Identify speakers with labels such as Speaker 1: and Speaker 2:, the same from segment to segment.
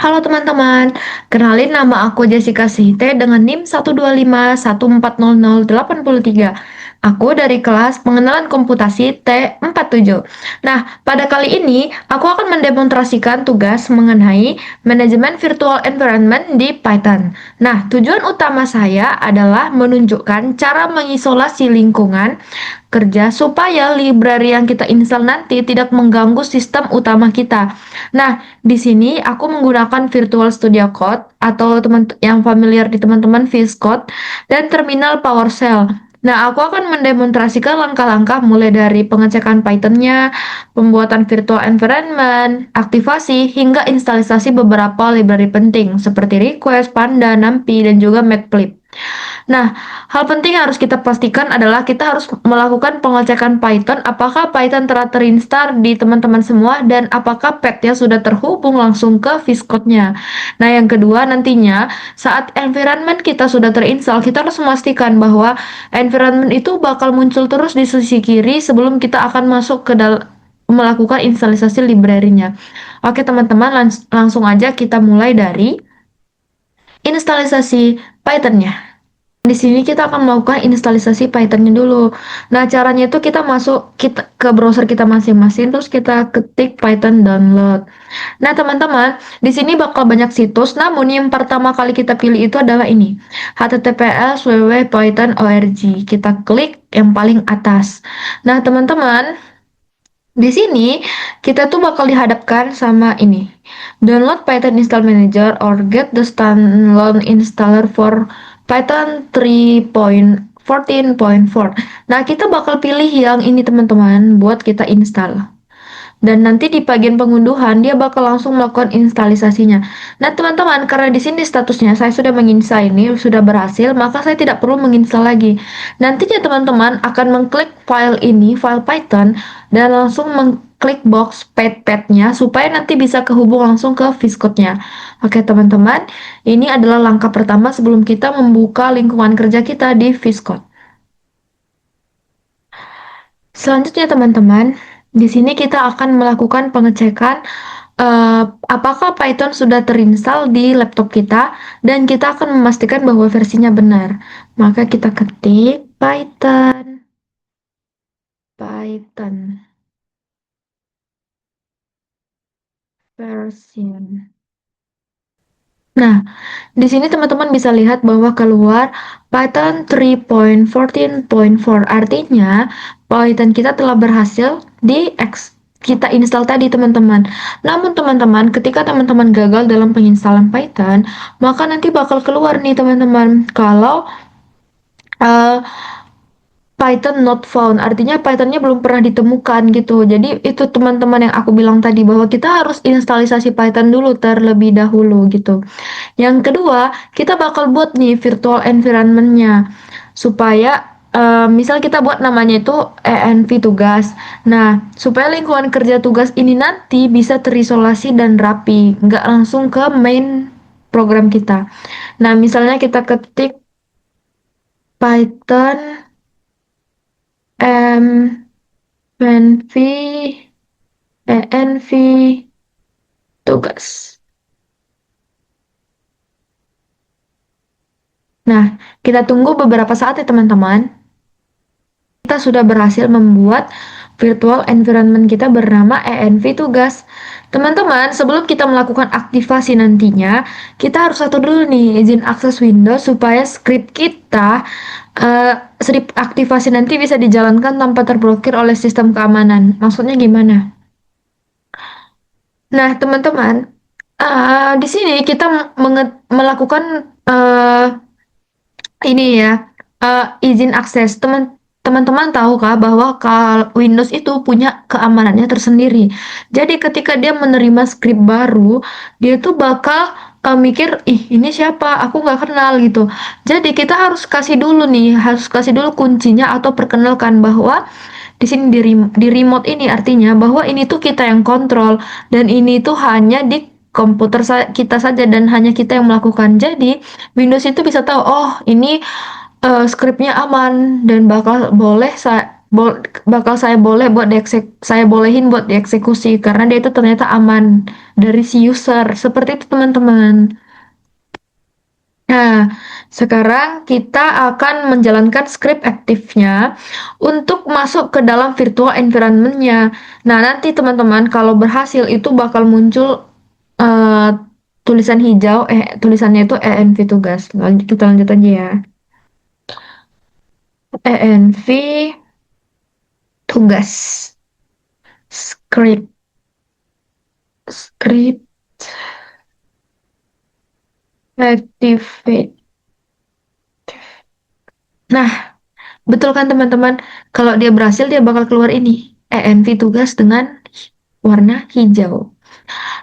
Speaker 1: Halo teman-teman, kenalin nama aku Jessica Sihite dengan NIM 12514008003. Aku dari kelas Pengenalan Komputasi T47. Nah, pada kali ini aku akan mendemonstrasikan tugas mengenai manajemen virtual environment di Python. Nah, tujuan utama saya adalah menunjukkan cara mengisolasi lingkungan kerja supaya library yang kita install nanti tidak mengganggu sistem utama kita. Nah, di sini aku menggunakan Virtual Studio Code atau teman yang familiar di teman-teman VS Code dan terminal PowerShell. Nah, aku akan mendemonstrasikan langkah-langkah mulai dari pengecekan Python-nya, pembuatan virtual environment, aktivasi, hingga instalisasi beberapa library penting seperti Request, Panda, NumPy, dan juga Matplotlib. Nah, hal penting yang harus kita pastikan adalah kita harus melakukan pengecekan Python, apakah Python telah terinstall di teman-teman semua dan apakah path-nya sudah terhubung langsung ke VS Code-nya. Nah, yang kedua nantinya saat environment kita sudah terinstall, kita harus memastikan bahwa environment itu bakal muncul terus di sisi kiri sebelum kita akan masuk ke melakukan instalisasi library-nya. Oke, teman-teman, langsung aja kita mulai dari instalisasi Python-nya. Di sini kita akan melakukan instalisasi Python-nya dulu. Nah, caranya itu kita masuk ke browser kita masing-masing, terus kita ketik Python download. Nah, teman-teman, di sini bakal banyak situs, namun yang pertama kali kita pilih itu adalah ini, https://python.org. Kita klik yang paling atas. Nah, teman-teman, di sini kita tuh bakal dihadapkan sama ini. Download Python Install Manager or get the standalone installer for Python 3.14.4. Nah, kita bakal pilih yang ini teman-teman buat kita install. Dan nanti di bagian pengunduhan dia bakal langsung melakukan instalisasinya. Nah, teman-teman, karena di sini statusnya saya sudah menginstal ini sudah berhasil, maka saya tidak perlu menginstal lagi. Nantinya teman-teman akan mengklik file ini, file Python, dan langsung mengklik box path-nya supaya nanti bisa kehubung langsung ke VS Code-nya. Oke, teman-teman, ini adalah langkah pertama sebelum kita membuka lingkungan kerja kita di VS Code. Selanjutnya teman-teman, di sini kita akan melakukan pengecekan apakah Python sudah terinstall di laptop kita dan kita akan memastikan bahwa versinya benar. Maka kita ketik Python version. Nah, di sini teman-teman bisa lihat bahwa keluar Python 3.14.4, artinya Python kita telah berhasil kita install tadi teman-teman. Namun teman-teman, ketika teman-teman gagal dalam penginstalan Python, maka nanti bakal keluar nih teman-teman kalau uh, Python not found, artinya Pythonnya belum pernah ditemukan gitu. Jadi itu teman-teman yang aku bilang tadi bahwa kita harus instalisasi Python dulu terlebih dahulu gitu. Yang kedua, kita bakal buat nih virtual environment-nya supaya misal kita buat namanya itu env tugas. Nah, supaya lingkungan kerja tugas ini nanti bisa terisolasi dan rapi, nggak langsung ke main program kita. Nah, misalnya kita ketik Python env env tugas. Nah, kita tunggu beberapa saat ya teman-teman. Kita sudah berhasil membuat virtual environment kita bernama env tugas. Teman-teman, sebelum kita melakukan aktivasi nantinya, kita harus atur dulu nih izin akses Windows supaya script kita, script aktivasi nanti bisa dijalankan tanpa terblokir oleh sistem keamanan. Maksudnya gimana? Nah, teman-teman, di sini kita melakukan ini ya, izin akses. Teman-teman tahukah bahwa Windows itu punya keamanannya tersendiri. Jadi ketika dia menerima script baru, dia tuh bakal mikir, ih ini siapa? Aku nggak kenal gitu. Jadi kita harus kasih dulu nih, harus kasih dulu kuncinya atau perkenalkan bahwa di sini di remote ini artinya bahwa ini tuh kita yang kontrol dan ini tuh hanya di komputer kita saja dan hanya kita yang melakukan. Jadi Windows itu bisa tahu, oh ini scriptnya aman dan bakal boleh bakal saya bolehin buat dieksekusi karena dia itu ternyata aman dari si user. Seperti itu teman-teman. Nah, sekarang kita akan menjalankan script aktifnya untuk masuk ke dalam virtual environment-nya. Nah, nanti teman-teman kalau berhasil itu bakal muncul eh, tulisan hijau, tulisannya itu ENV tugas. Kita lanjut aja ya. ENV tugas. Script, script activate. Nah, betul kan teman-teman? Kalau dia berhasil, dia bakal keluar ini. ENV tugas dengan warna hijau.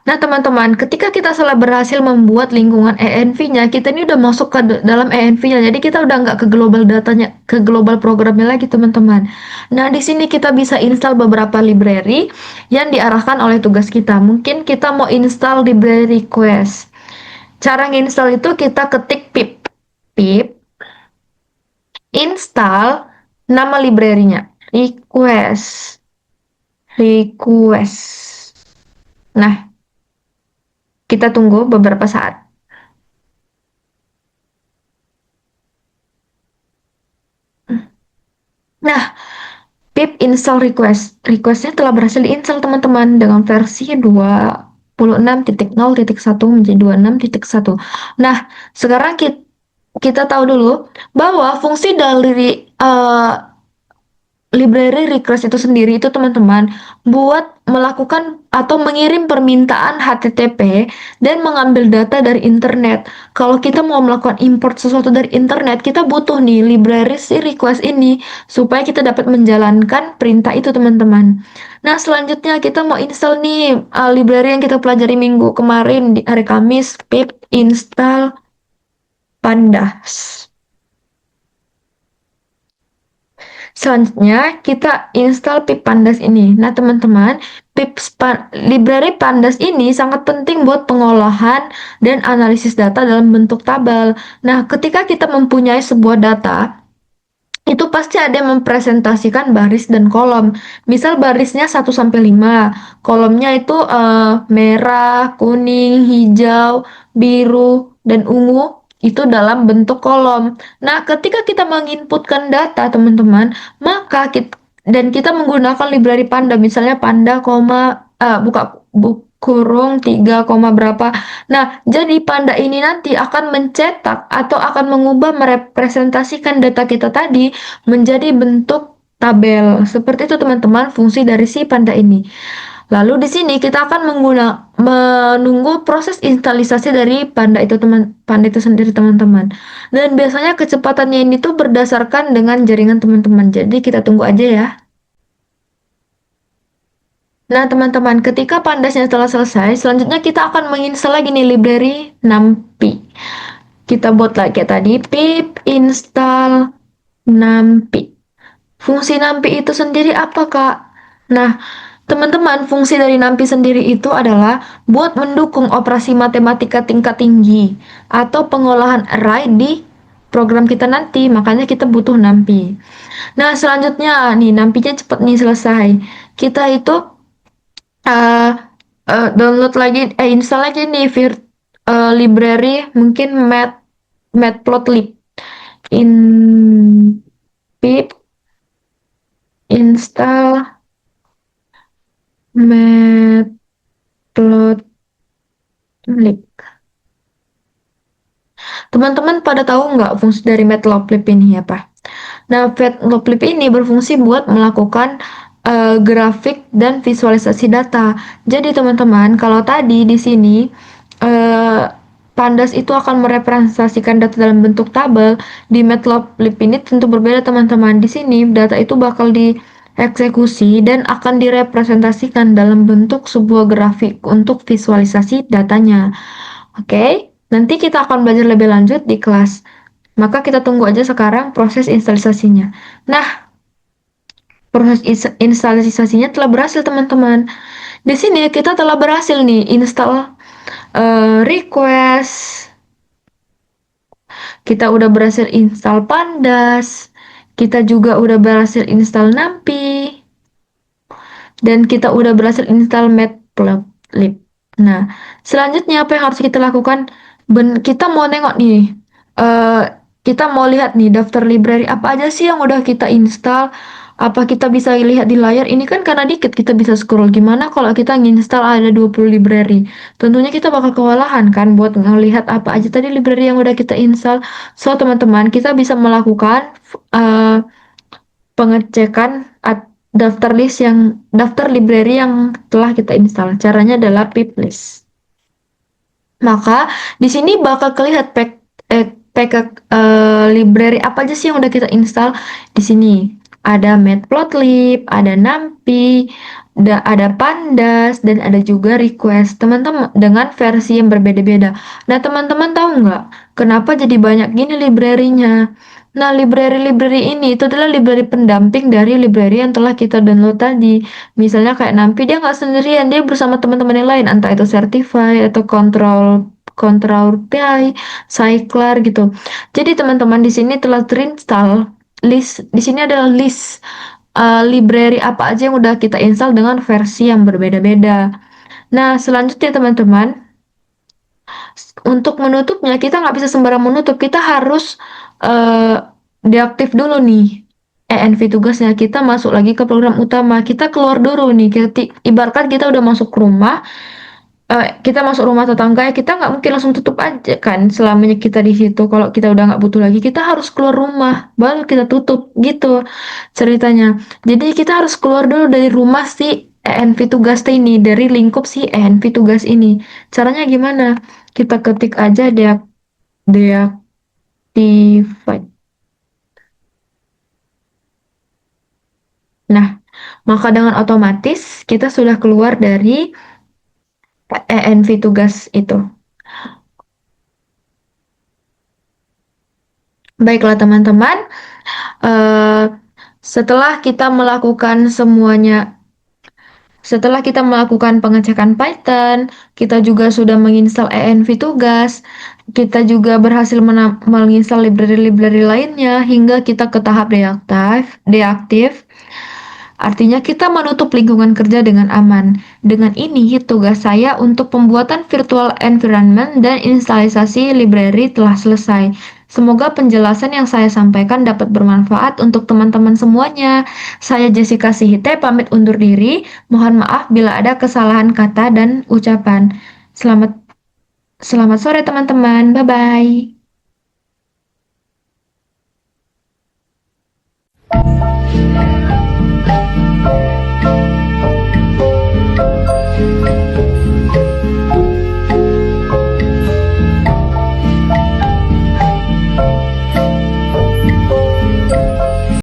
Speaker 1: Nah, teman-teman, ketika kita telah berhasil membuat lingkungan ENV-nya, kita ini udah masuk ke dalam ENV-nya. Jadi kita udah nggak ke global datanya, ke global programnya lagi, teman-teman. Nah, di sini kita bisa install beberapa library yang diarahkan oleh tugas kita. Mungkin kita mau install library request. Cara nginstal itu kita ketik pip install nama library-nya request. Nah, kita tunggu beberapa saat. Nah, pip install requestnya telah berhasil diinstal teman-teman dengan versi 26.0.1 menjadi 26.1. Nah, sekarang kita tahu dulu bahwa fungsi dari library request itu sendiri itu teman-teman buat melakukan atau mengirim permintaan HTTP dan mengambil data dari internet. Kalau kita mau melakukan import sesuatu dari internet, kita butuh nih library si request ini supaya kita dapat menjalankan perintah itu teman-teman. Nah, selanjutnya kita mau install nih library yang kita pelajari minggu kemarin di hari Kamis, pip install pandas. Selanjutnya, kita install pip pandas ini. Nah, teman-teman, library pandas ini sangat penting buat pengolahan dan analisis data dalam bentuk tabel. Nah, ketika kita mempunyai sebuah data, itu pasti ada yang mempresentasikan baris dan kolom. Misal barisnya 1 sampai 5, kolomnya itu merah, kuning, hijau, biru, dan ungu itu dalam bentuk kolom. Nah, ketika kita menginputkan data, teman-teman, maka kita menggunakan library Panda, misalnya Panda, kurung 3, berapa. Nah, jadi Panda ini nanti akan mencetak atau akan mengubah merepresentasikan data kita tadi menjadi bentuk tabel. Seperti itu teman-teman fungsi dari si Panda ini. Lalu di sini kita akan menunggu proses instalisasi dari Panda itu sendiri teman-teman. Dan biasanya kecepatannya ini tuh berdasarkan dengan jaringan teman-teman. Jadi kita tunggu aja ya. Nah, teman-teman, ketika pandasnya telah selesai, selanjutnya kita akan menginstal lagi nih library numpy. Kita buat lagi kayak tadi, pip install numpy. Fungsi numpy itu sendiri apa, Kak? Nah, teman-teman, fungsi dari numpy sendiri itu adalah buat mendukung operasi matematika tingkat tinggi atau pengolahan array di program kita nanti, makanya kita butuh numpy. Nah, selanjutnya nih, numpy-nya cepet nih selesai. Kita itu eh download lagi install lagi nih library mungkin matplotlib in pip install matplotlib. Teman-teman pada tahu nggak fungsi dari matplotlib ini apa? Nah, matplotlib ini berfungsi buat melakukan grafik dan visualisasi data. Jadi teman-teman, kalau tadi di sini uh, Pandas itu akan merepresentasikan data dalam bentuk tabel, di matplotlib ini tentu berbeda teman-teman. Di sini data itu bakal dieksekusi dan akan direpresentasikan dalam bentuk sebuah grafik untuk visualisasi datanya. Oke, nanti kita akan belajar lebih lanjut di kelas. Maka kita tunggu aja sekarang proses instalisasinya. Nah, proses instalisasinya telah berhasil teman-teman. Di sini kita telah berhasil nih install request. Kita udah berhasil install pandas. kita juga udah berhasil install NumPy, dan kita udah berhasil install Matplotlib. Nah, selanjutnya apa yang harus kita lakukan? Kita mau nengok nih, eh, kita mau lihat nih daftar library apa aja sih yang udah kita install. Apa kita bisa lihat di layar? Ini kan karena dikit kita bisa scroll. Gimana kalau kita nginstal ada 20 library? Tentunya kita bakal kewalahan kan buat ngelihat apa aja tadi library yang udah kita install. So, teman-teman, kita bisa melakukan eh, pengecekan daftar library yang telah kita install. Caranya adalah pip list. Maka di sini bakal kelihatan library apa aja sih yang udah kita install. Di sini ada Matplotlib, ada NumPy, ada Pandas, dan ada juga request teman-teman dengan versi yang berbeda-beda. Nah, teman-teman tahu nggak kenapa jadi banyak gini library-nya? Nah, library-library ini itu adalah library pendamping dari library yang telah kita download tadi. Misalnya kayak NumPy, dia nggak sendirian, dia bersama teman-teman yang lain, entah itu Certify atau Control PI, Cycler gitu. Jadi teman-teman di sini telah terinstall list. Di sini adalah list library apa aja yang udah kita install dengan versi yang berbeda-beda. Nah, selanjutnya teman-teman, untuk menutupnya kita nggak bisa sembarang menutup, kita harus uh, deaktif dulu nih ENV tugasnya. Kita masuk lagi ke program utama, kita keluar dulu nih. Ibaratkan kita udah masuk rumah, kita masuk rumah tetangga ya, kita nggak mungkin langsung tutup aja kan selamanya kita di situ. Kalau kita udah nggak butuh lagi, kita harus keluar rumah baru kita tutup gitu ceritanya. Jadi kita harus keluar dulu dari rumah si ENV tugas ini, dari lingkup si ENV tugas ini. Caranya gimana? Kita ketik aja deactivate. Nah, maka dengan otomatis kita sudah keluar dari ENV tugas itu. Baiklah teman-teman, eh, setelah kita melakukan pengecekan Python, kita juga sudah menginstal ENV tugas, kita juga berhasil menginstal library-library lainnya hingga kita ke tahap deaktif. Artinya kita menutup lingkungan kerja dengan aman. Dengan ini, tugas saya untuk pembuatan virtual environment dan instalisasi library telah selesai. Semoga penjelasan yang saya sampaikan dapat bermanfaat untuk teman-teman semuanya. Saya Jessica Sihite pamit undur diri. Mohon maaf bila ada kesalahan kata dan ucapan. Selamat selamat sore teman-teman. Bye bye.